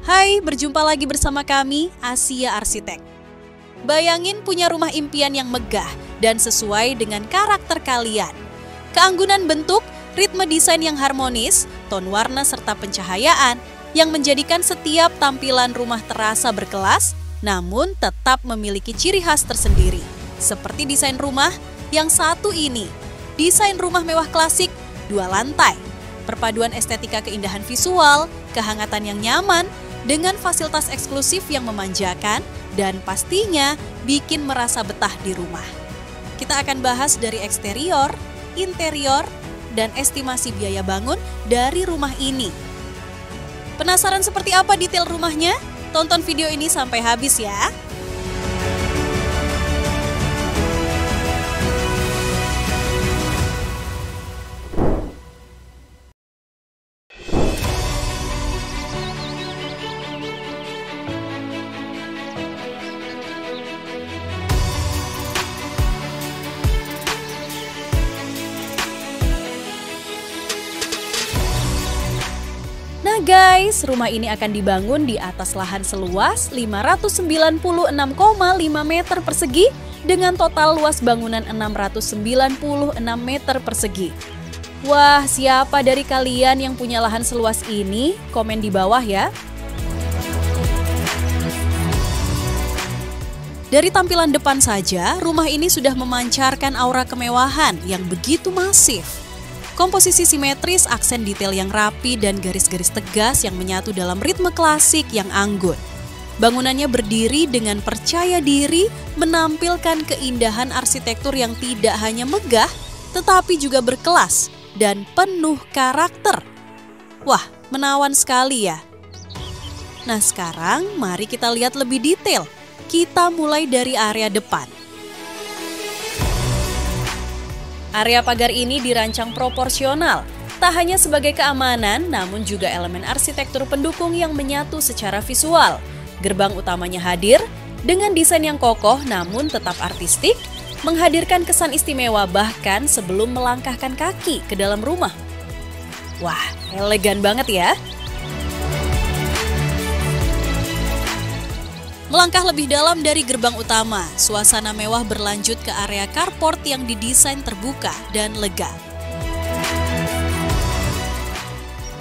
Hai, berjumpa lagi bersama kami, Asia Arsitek. Bayangin punya rumah impian yang megah dan sesuai dengan karakter kalian. Keanggunan bentuk, ritme desain yang harmonis, ton warna serta pencahayaan yang menjadikan setiap tampilan rumah terasa berkelas, namun tetap memiliki ciri khas tersendiri. Seperti desain rumah yang satu ini, desain rumah mewah klasik, 2 lantai. Perpaduan estetika keindahan visual, kehangatan yang nyaman, dengan fasilitas eksklusif yang memanjakan dan pastinya bikin merasa betah di rumah. Kita akan bahas dari eksterior, interior, dan estimasi biaya bangun dari rumah ini. Penasaran seperti apa detail rumahnya? Tonton video ini sampai habis ya. Nah guys, rumah ini akan dibangun di atas lahan seluas 596,5 meter persegi dengan total luas bangunan 696 meter persegi. Wah, siapa dari kalian yang punya lahan seluas ini? Komen di bawah ya. Dari tampilan depan saja, rumah ini sudah memancarkan aura kemewahan yang begitu masif. Komposisi simetris, aksen detail yang rapi, dan garis-garis tegas yang menyatu dalam ritme klasik yang anggun. Bangunannya berdiri dengan percaya diri, menampilkan keindahan arsitektur yang tidak hanya megah, tetapi juga berkelas dan penuh karakter. Wah, menawan sekali ya. Nah sekarang mari kita lihat lebih detail. Kita mulai dari area depan. Area pagar ini dirancang proporsional, tak hanya sebagai keamanan, namun juga elemen arsitektur pendukung yang menyatu secara visual. Gerbang utamanya hadir dengan desain yang kokoh namun tetap artistik, menghadirkan kesan istimewa bahkan sebelum melangkahkan kaki ke dalam rumah. Wah, elegan banget ya. Melangkah lebih dalam dari gerbang utama, suasana mewah berlanjut ke area carport yang didesain terbuka dan lega.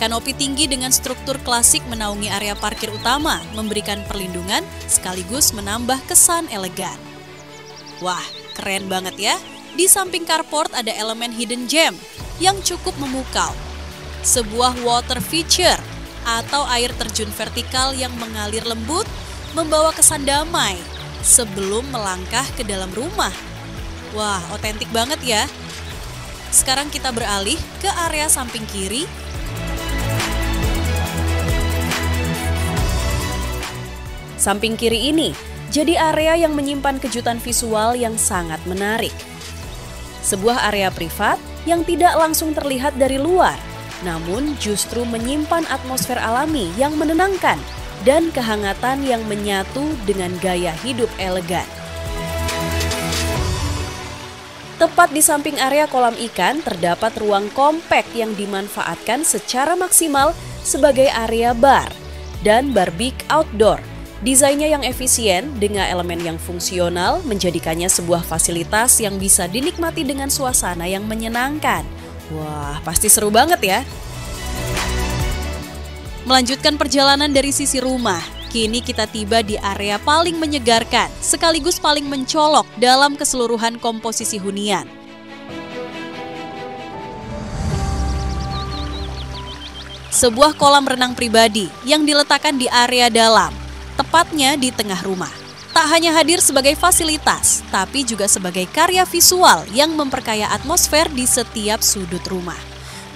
Kanopi tinggi dengan struktur klasik menaungi area parkir utama, memberikan perlindungan sekaligus menambah kesan elegan. Wah, keren banget ya. Di samping carport ada elemen hidden gem yang cukup memukau. Sebuah water feature atau air terjun vertikal yang mengalir lembut, membawa kesan damai sebelum melangkah ke dalam rumah. Wah, otentik banget ya. Sekarang kita beralih ke area samping kiri. Samping kiri ini jadi area yang menyimpan kejutan visual yang sangat menarik. Sebuah area privat yang tidak langsung terlihat dari luar, namun justru menyimpan atmosfer alami yang menenangkan dan kehangatan yang menyatu dengan gaya hidup elegan. Tepat di samping area kolam ikan terdapat ruang kompak yang dimanfaatkan secara maksimal sebagai area bar dan barbecue outdoor. Desainnya yang efisien dengan elemen yang fungsional menjadikannya sebuah fasilitas yang bisa dinikmati dengan suasana yang menyenangkan. Wah, pasti seru banget ya. Melanjutkan perjalanan dari sisi rumah, kini kita tiba di area paling menyegarkan, sekaligus paling mencolok dalam keseluruhan komposisi hunian. Sebuah kolam renang pribadi yang diletakkan di area dalam, tepatnya di tengah rumah. Tak hanya hadir sebagai fasilitas, tapi juga sebagai karya visual yang memperkaya atmosfer di setiap sudut rumah.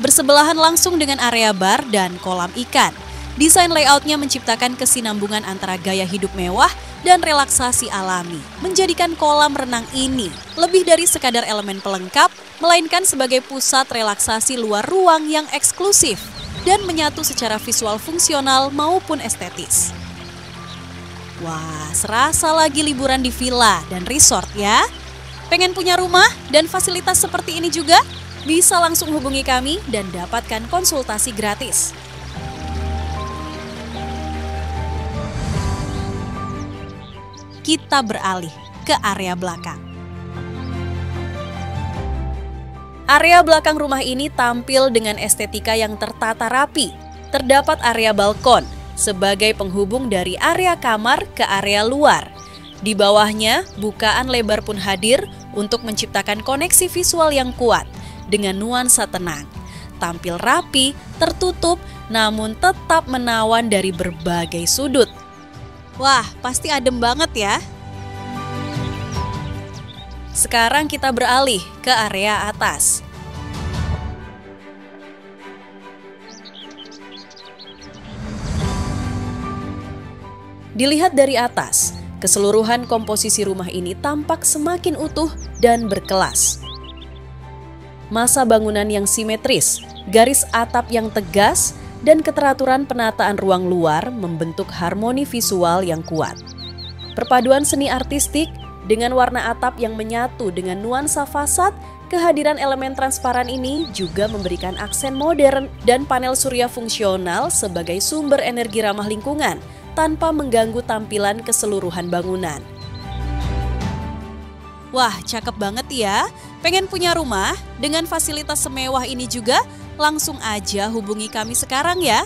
Bersebelahan langsung dengan area bar dan kolam ikan. Desain layoutnya menciptakan kesinambungan antara gaya hidup mewah dan relaksasi alami. Menjadikan kolam renang ini lebih dari sekadar elemen pelengkap, melainkan sebagai pusat relaksasi luar ruang yang eksklusif dan menyatu secara visual fungsional maupun estetis. Wah, serasa lagi liburan di villa dan resort ya. Pengen punya rumah dan fasilitas seperti ini juga? Bisa langsung hubungi kami dan dapatkan konsultasi gratis. kita beralih ke area belakang. Area belakang rumah ini tampil dengan estetika yang tertata rapi. Terdapat area balkon sebagai penghubung dari area kamar ke area luar. Di bawahnya, bukaan lebar pun hadir untuk menciptakan koneksi visual yang kuat dengan nuansa tenang. Tampil rapi, tertutup, namun tetap menawan dari berbagai sudut. Wah, pasti adem banget ya. Sekarang kita beralih ke area atas. Dilihat dari atas, keseluruhan komposisi rumah ini tampak semakin utuh dan berkelas. Massa bangunan yang simetris, garis atap yang tegas, dan keteraturan penataan ruang luar membentuk harmoni visual yang kuat. Perpaduan seni artistik dengan warna atap yang menyatu dengan nuansa fasad, kehadiran elemen transparan ini juga memberikan aksen modern dan panel surya fungsional sebagai sumber energi ramah lingkungan tanpa mengganggu tampilan keseluruhan bangunan. Wah, cakep banget ya. Pengen punya rumah dengan fasilitas semewah ini juga? Langsung aja hubungi kami sekarang ya.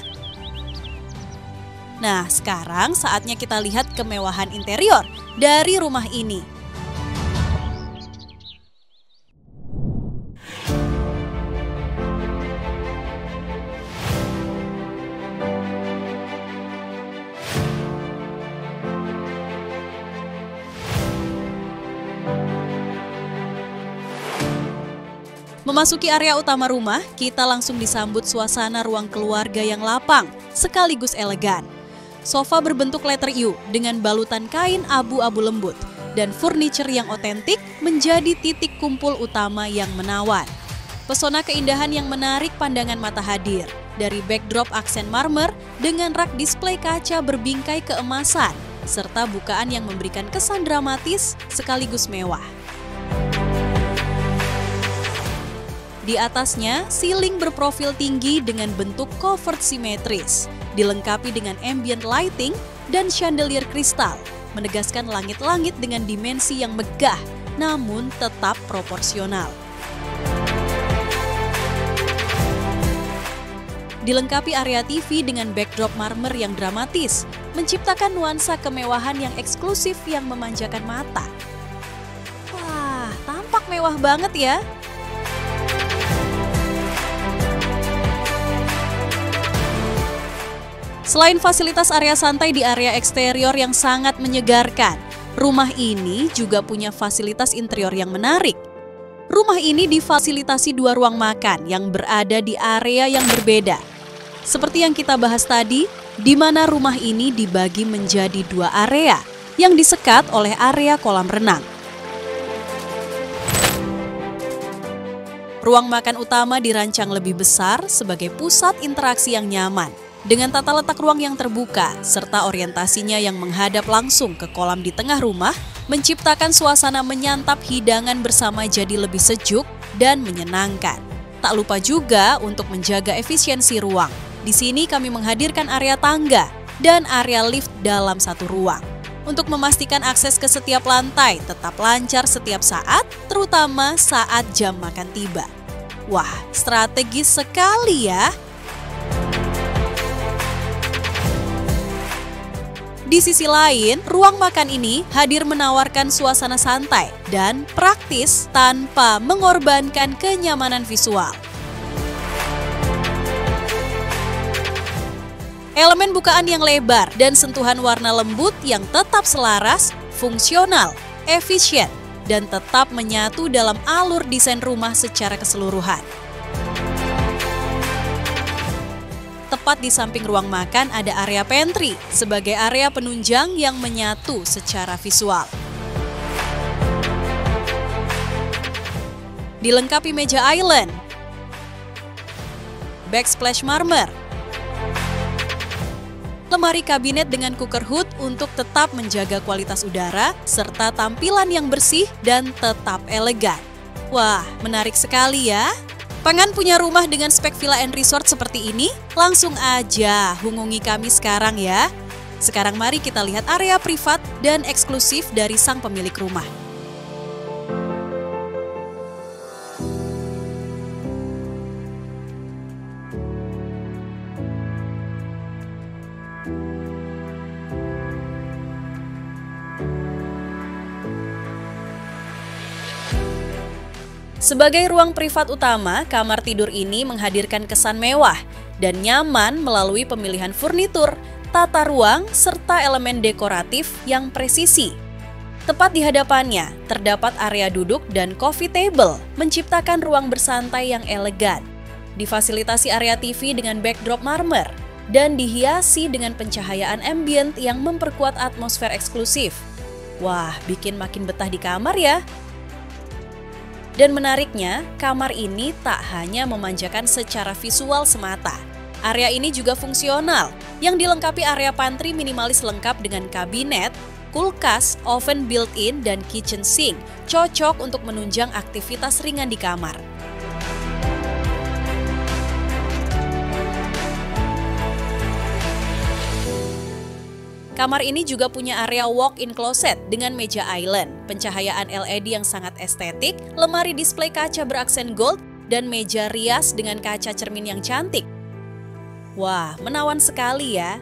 Nah, sekarang saatnya kita lihat kemewahan interior dari rumah ini. Memasuki area utama rumah, kita langsung disambut suasana ruang keluarga yang lapang, sekaligus elegan. Sofa berbentuk letter U dengan balutan kain abu-abu lembut dan furniture yang otentik menjadi titik kumpul utama yang menawan. Pesona keindahan yang menarik pandangan mata hadir dari backdrop aksen marmer dengan rak display kaca berbingkai keemasan serta bukaan yang memberikan kesan dramatis sekaligus mewah. Di atasnya, ceiling berprofil tinggi dengan bentuk covered simetris, dilengkapi dengan ambient lighting dan chandelier kristal, menegaskan langit-langit dengan dimensi yang megah, namun tetap proporsional. Dilengkapi area TV dengan backdrop marmer yang dramatis, menciptakan nuansa kemewahan yang eksklusif yang memanjakan mata. Wah, tampak mewah banget ya. Selain fasilitas area santai di area eksterior yang sangat menyegarkan, rumah ini juga punya fasilitas interior yang menarik. Rumah ini difasilitasi 2 ruang makan yang berada di area yang berbeda. Seperti yang kita bahas tadi, di mana rumah ini dibagi menjadi 2 area yang disekat oleh area kolam renang. Ruang makan utama dirancang lebih besar sebagai pusat interaksi yang nyaman, dengan tata letak ruang yang terbuka, serta orientasinya yang menghadap langsung ke kolam di tengah rumah, menciptakan suasana menyantap hidangan bersama jadi lebih sejuk dan menyenangkan. Tak lupa juga untuk menjaga efisiensi ruang. Di sini kami menghadirkan area tangga dan area lift dalam satu ruang. Untuk memastikan akses ke setiap lantai tetap lancar setiap saat, terutama saat jam makan tiba. Wah, strategis sekali ya. Di sisi lain, ruang makan ini hadir menawarkan suasana santai dan praktis tanpa mengorbankan kenyamanan visual. Elemen bukaan yang lebar dan sentuhan warna lembut yang tetap selaras, fungsional, efisien, dan tetap menyatu dalam alur desain rumah secara keseluruhan. Tepat di samping ruang makan ada area pantry sebagai area penunjang yang menyatu secara visual. Dilengkapi meja island, backsplash marmer, lemari kabinet dengan cooker hood untuk tetap menjaga kualitas udara, serta tampilan yang bersih dan tetap elegan. Wah, menarik sekali ya. Pengen punya rumah dengan spek villa and resort seperti ini? Langsung aja hubungi kami sekarang ya. Sekarang mari kita lihat area privat dan eksklusif dari sang pemilik rumah. Sebagai ruang privat utama, kamar tidur ini menghadirkan kesan mewah dan nyaman melalui pemilihan furnitur, tata ruang, serta elemen dekoratif yang presisi. Tepat di hadapannya, terdapat area duduk dan coffee table, menciptakan ruang bersantai yang elegan. Difasilitasi area TV dengan backdrop marmer, dan dihiasi dengan pencahayaan ambient yang memperkuat atmosfer eksklusif. Wah, bikin makin betah di kamar ya. Dan menariknya, kamar ini tak hanya memanjakan secara visual semata. Area ini juga fungsional, yang dilengkapi area pantry minimalis lengkap dengan kabinet, kulkas, oven built-in, dan kitchen sink. Cocok untuk menunjang aktivitas ringan di kamar. Kamar ini juga punya area walk-in closet dengan meja island, pencahayaan LED yang sangat estetik, lemari display kaca beraksen gold, dan meja rias dengan kaca cermin yang cantik. Wah, menawan sekali ya.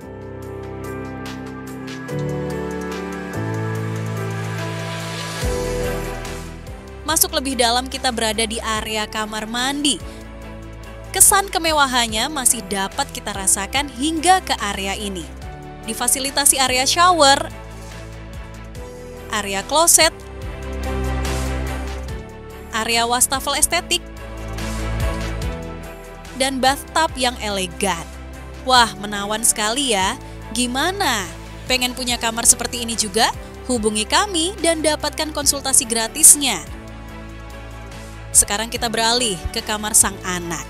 Masuk lebih dalam, kita berada di area kamar mandi. Kesan kemewahannya masih dapat kita rasakan hingga ke area ini. Difasilitasi area shower, area kloset, area wastafel estetik, dan bathtub yang elegan. Wah, menawan sekali ya. Gimana? Pengen punya kamar seperti ini juga? Hubungi kami dan dapatkan konsultasi gratisnya. Sekarang kita beralih ke kamar sang anak.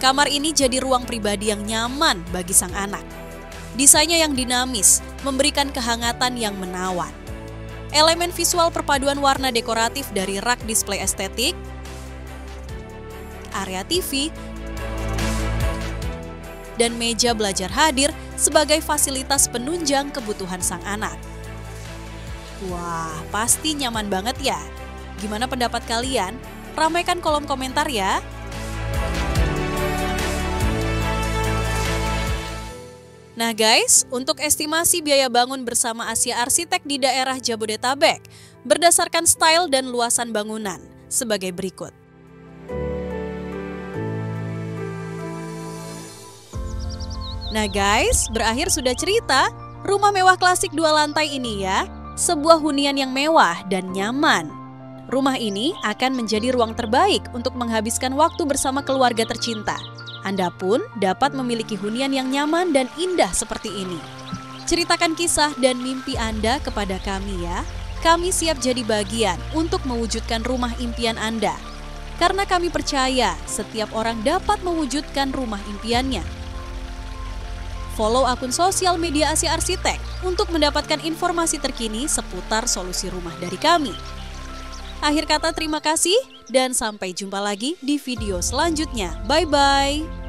Kamar ini jadi ruang pribadi yang nyaman bagi sang anak. Desainnya yang dinamis, memberikan kehangatan yang menawan. Elemen visual perpaduan warna dekoratif dari rak display estetik, area TV, dan meja belajar hadir sebagai fasilitas penunjang kebutuhan sang anak. Wah, pasti nyaman banget ya. Gimana pendapat kalian? Ramaikan kolom komentar ya. Nah guys, untuk estimasi biaya bangun bersama Asia Arsitek di daerah Jabodetabek, berdasarkan style dan luasan bangunan, sebagai berikut. Nah guys, berakhir sudah cerita, rumah mewah klasik 2 lantai ini ya, sebuah hunian yang mewah dan nyaman. Rumah ini akan menjadi ruang terbaik untuk menghabiskan waktu bersama keluarga tercinta. Anda pun dapat memiliki hunian yang nyaman dan indah seperti ini. Ceritakan kisah dan mimpi Anda kepada kami ya. Kami siap jadi bagian untuk mewujudkan rumah impian Anda. Karena kami percaya setiap orang dapat mewujudkan rumah impiannya. Follow akun sosial media Asia Arsitek untuk mendapatkan informasi terkini seputar solusi rumah dari kami. Akhir kata terima kasih dan sampai jumpa lagi di video selanjutnya. Bye-bye.